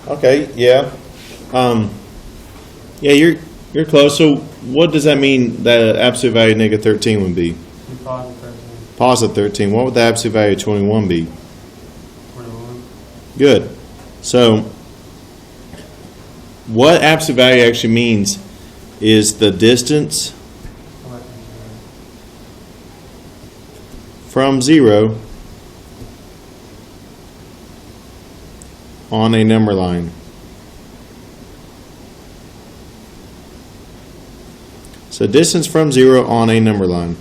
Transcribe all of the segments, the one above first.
Okay, yeah. Yeah, you're close. So what does that mean that absolute value of negative 13 would be? Positive 13. Positive 13. What would the absolute value of 21 be? 21. Good. So what absolute value actually means is the distance from 0 on a number line. So distance from 0 on a number line.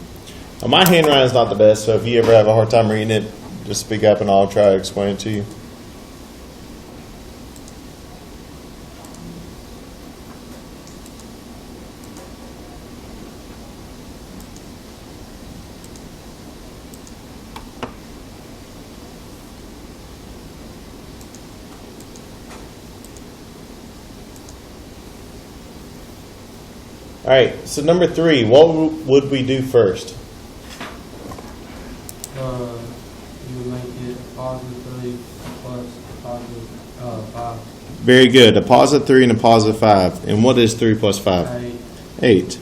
Now my handwriting is not the best, so if you ever have a hard time reading it, just speak up and I'll try to explain it to you. All right, so number 3, what would we do first? You would make it a positive 3 plus a positive 5. Very good. A positive 3 and a positive 5. And what is 3 plus 5? 8.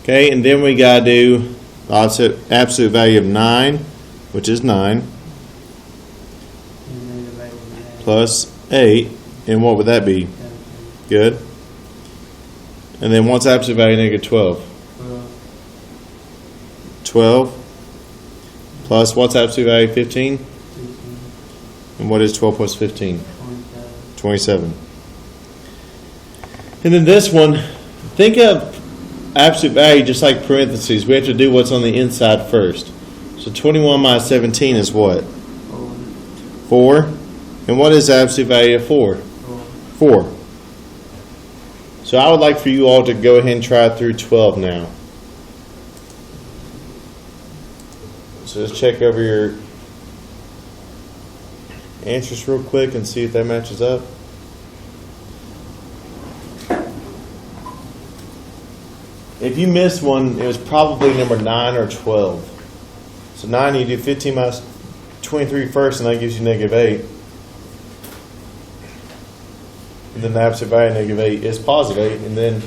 Okay, and then we got to do the absolute value of 9, which is 9, plus 8. And what would that be? 17. Good. And then what's absolute value of negative 12? 12. Plus what's absolute value of 15? 16. And what is 12 plus 15? 27. 27. And then this one, think of absolute value just like parentheses. We have to do what's on the inside first. So 21 minus 17 is what? 4. And what is the absolute value of 4? 4. So I would like for you all to go ahead and try through 12 now. So just check over your answers real quick and see if that matches up. If you missed one, it was probably number 9 or 12. So 9, you do 15 minus 23 first, and that gives you negative 8. And then the absolute value of negative 8 is positive 8. And then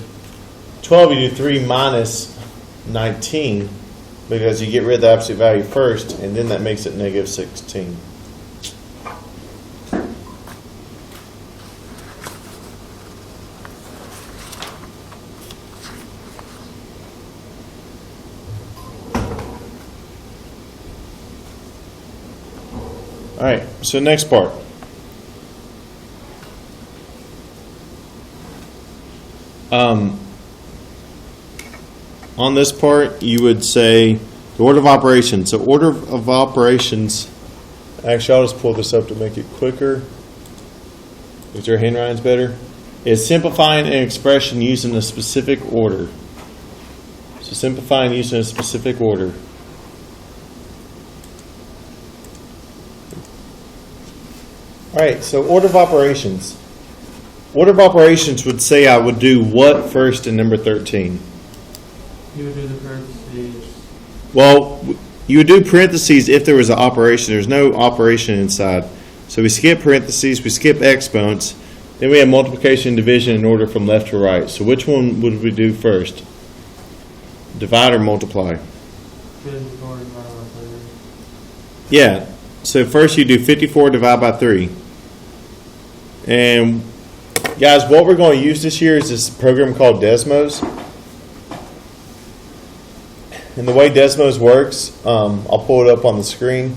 12, you do 3 minus 19, because you get rid of the absolute value first, and then that makes it negative 16. All right, so next part. On this part, you would say the order of operations. So order of operations, actually I'll just pull this up to make it quicker, because your handwriting's better, is simplifying an expression using a specific order. So simplifying using a specific order. All right, so order of operations. Order of operations would say I would do what first in number 13? You would do the parentheses. Well, you would do parentheses if there was an operation. There's no operation inside. So we skip parentheses, we skip exponents, then we have multiplication and division in order from left to right. So which one would we do first? Divide or multiply? 54 divided by 3. Yeah. So first you do 54 divided by 3. And guys, what we're going to use this year is this program called Desmos. And the way Desmos works, I'll pull it up on the screen.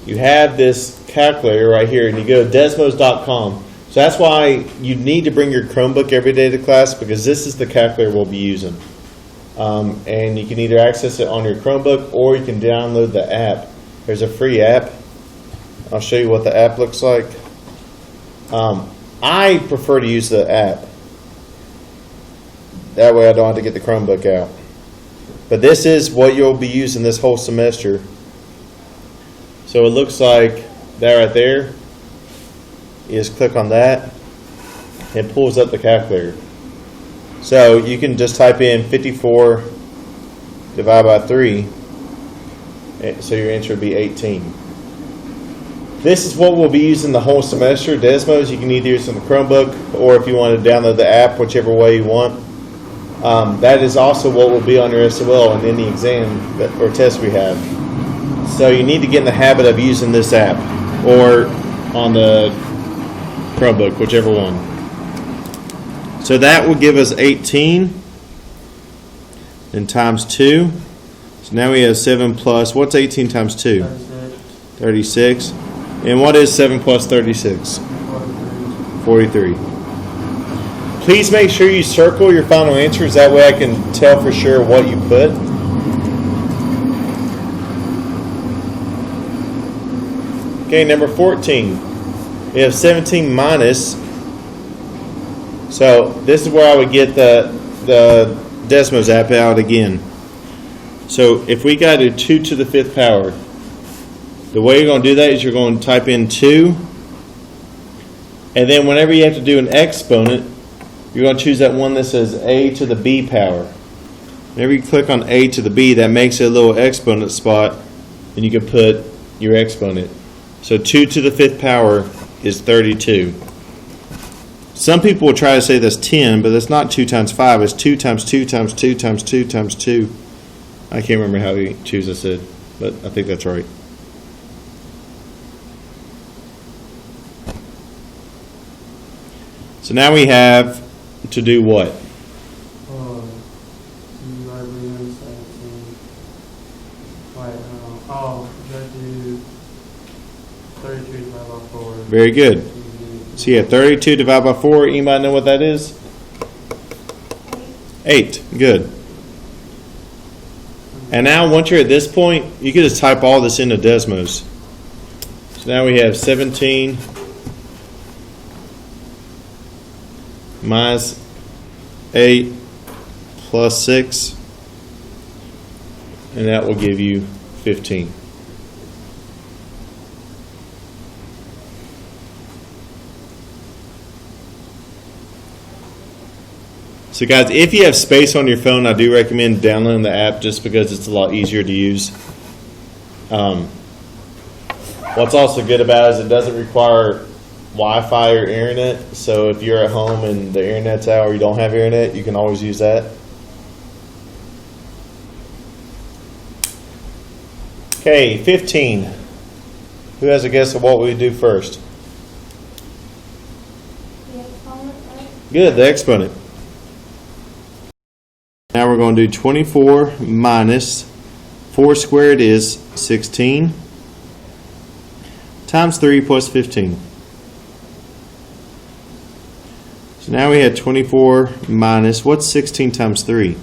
You have this calculator right here, and you go to desmos.com. So that's why you need to bring your Chromebook every day to class, because this is the calculator we'll be using. And you can either access it on your Chromebook or you can download the app. There's a free app. I'll show you what the app looks like. I prefer to use the app. That way I don't have to get the Chromebook out. But this is what you'll be using this whole semester. So it looks like that right there. You just click on that. It pulls up the calculator. So you can just type in 54 divided by 3. So your answer would be 18. This is what we'll be using the whole semester, Desmos. You can either use it on the Chromebook or if you want to download the app, whichever way you want. That is also what will be on your SOL in any exam or test we have. So you need to get in the habit of using this app or on the Chromebook, whichever one. So that will give us 18 and times 2. So now we have 7 plus, what's 18 times 2? 36. And what is 7 plus 36? 43. Please make sure you circle your final answers. That way I can tell for sure what you put. Okay, number 14. We have 17 minus. So this is where I would get the Desmos app out again. So if we got a 2 to the 5th power, the way you're going to do that is you're going to type in 2, and then whenever you have to do an exponent, you're going to choose that one that says a to the b power. Whenever you click on a to the b, that makes it a little exponent spot, and you can put your exponent. So 2 to the 5th power is 32. Some people will try to say that's 10, but that's not 2 times 5. It's 2 times 2 times 2 times 2 times 2. I can't remember how we choose I said, but I think that's right. So now we have to do what? You gotta do 17. Wait, you gotta do 32 divided by 4. Very good. So you have 32 divided by 4. Anybody know what that is? 8. Good. And now once you're at this point, you can just type all this into Desmos. So now we have 17 minus 8 plus 6, and that will give you 15. So guys, if you have space on your phone, I do recommend downloading the app just because it's a lot easier to use. What's also good about it is it doesn't require Wi-Fi or internet, so if you're at home and the internet's out or you don't have internet, you can always use that. Okay, 15. Who has a guess of what we do first? The exponent, right? Good, the exponent. Now we're going to do 24 minus 4 squared is 16 times 3 plus 15. So now we have 24 minus, what's 16 times 3?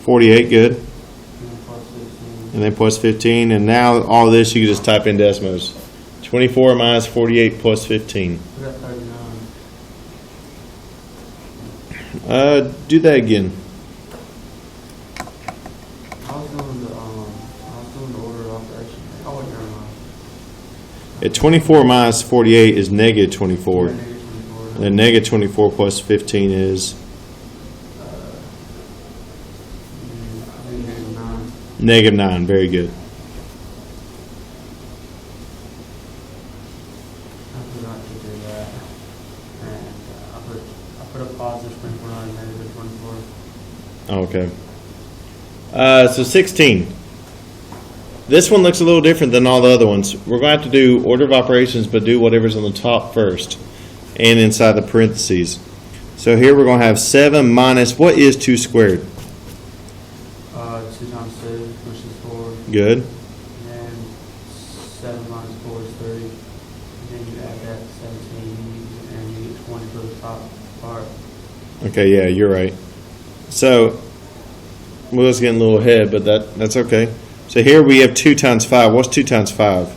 48, good. And then plus 15. And now all this you can just type in Desmos. 24 minus 48 plus 15. We got 39. Do that again. I was doing the order of operation. Oh, wait, never mind. At 24 minus 48 is negative 24. Negative 24. And then negative 24 plus 15 is Negative 9. negative 9. Very good. I forgot to do that. And I put a positive 24 on negative 24. Okay. So 16. This one looks a little different than all the other ones. We're going to have to do order of operations, but do whatever's on the top first and inside the parentheses. So here we're going to have 7 minus, what is 2 squared? 2 times 2, which is 4. Good. And then 7 minus 4 is 30. And then you add that to 17, and you get 20 for the top part. Okay, yeah, you're right. So we're just getting a little ahead, but that's okay. So here we have 2 times 5. What's 2 times 5? Yeah.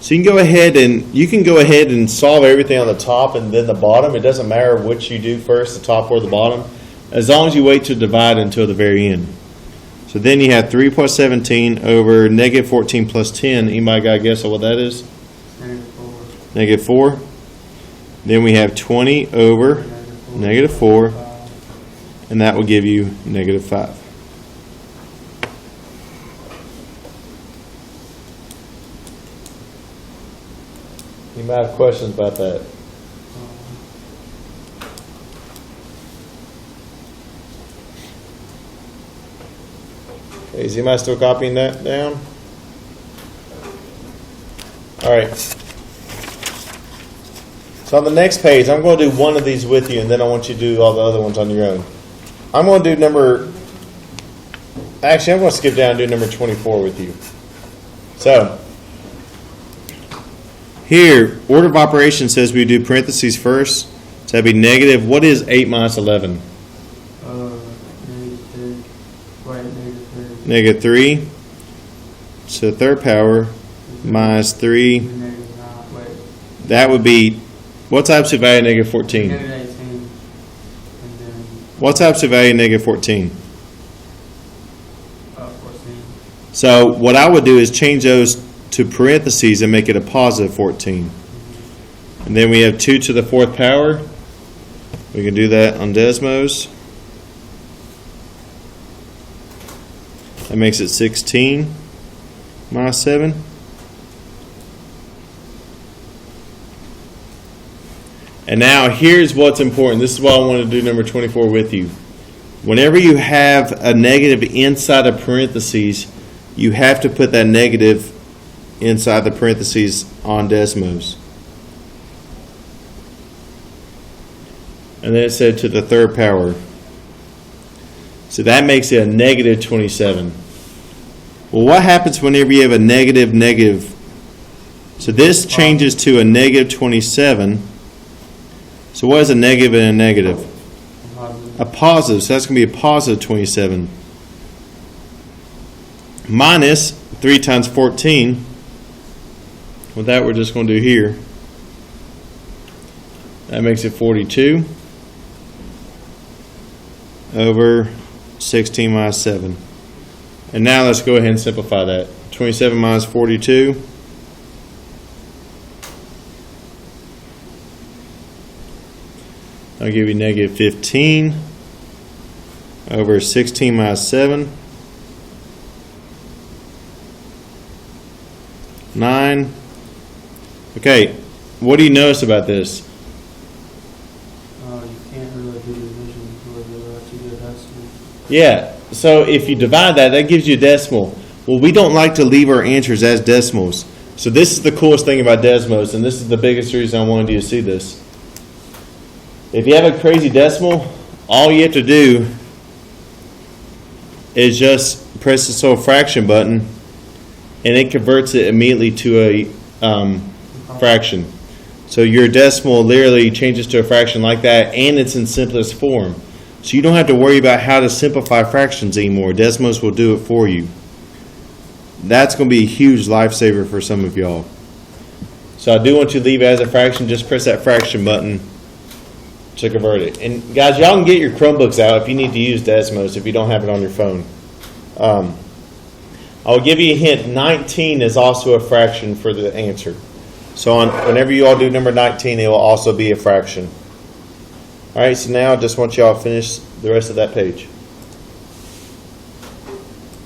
So you can go ahead and solve everything on the top and then the bottom. It doesn't matter which you do first, the top or the bottom, as long as you wait to divide until the very end. So then you have 3 plus 17 over negative 14 plus 10. Anybody got a guess of what that is? Negative 4. Negative 4. Then we have 20 over negative 4, and that will give you negative 5. You might have questions about that. Okay, is anybody still copying that down? All right. So on the next page, I'm going to do one of these with you, and then I want you to do all the other ones on your own. I'm going to do actually, I'm going to skip down and do number 24 with you. So, here, order of operations says we do parentheses first. So that'd be negative. What is 8 minus 11? -3. Right, -3. Negative 3. So third power minus 3. -9. Wait. That would be, what's absolute value of negative 14? -18. And then What's absolute value of negative 14? 14. So what I would do is change those to parentheses and make it a positive 14. And then we have 2 to the 4th power. We can do that on Desmos. That makes it 16 minus 7. And now here's what's important. This is why I want to do number 24 with you. Whenever you have a negative inside of parentheses, you have to put that negative inside the parentheses on Desmos. And then it said to the 3rd power. So that makes it a negative 27. Well, what happens whenever you have a negative? So this changes to a negative 27. So what is a negative and a negative? Positive. A positive. So that's going to be a positive 27. Minus 3 times 14. Well, that we're just going to do here. That makes it 42 over 16 minus 7. And now let's go ahead and simplify that. 27 minus 42. I'll give you negative 15 over 16 minus 7. 9. Okay, what do you notice about this? You can't really do division with to do a decimal. Yeah, so if you divide that, that gives you a decimal. Well, we don't like to leave our answers as decimals. So this is the coolest thing about Desmos, and this is the biggest reason I wanted you to see this. If you have a crazy decimal, all you have to do is just press this little fraction button, and it converts it immediately to a fraction. So your decimal literally changes to a fraction like that, and it's in simplest form. So you don't have to worry about how to simplify fractions anymore. Desmos will do it for you. That's going to be a huge lifesaver for some of y'all. So I do want you to leave it as a fraction. Just press that fraction button to convert it. And guys, y'all can get your Chromebooks out if you need to use Desmos if you don't have it on your phone. I'll give you a hint. 19 is also a fraction for the answer. So whenever you all do number 19, it will also be a fraction. All right, so now I just want y'all to finish the rest of that page.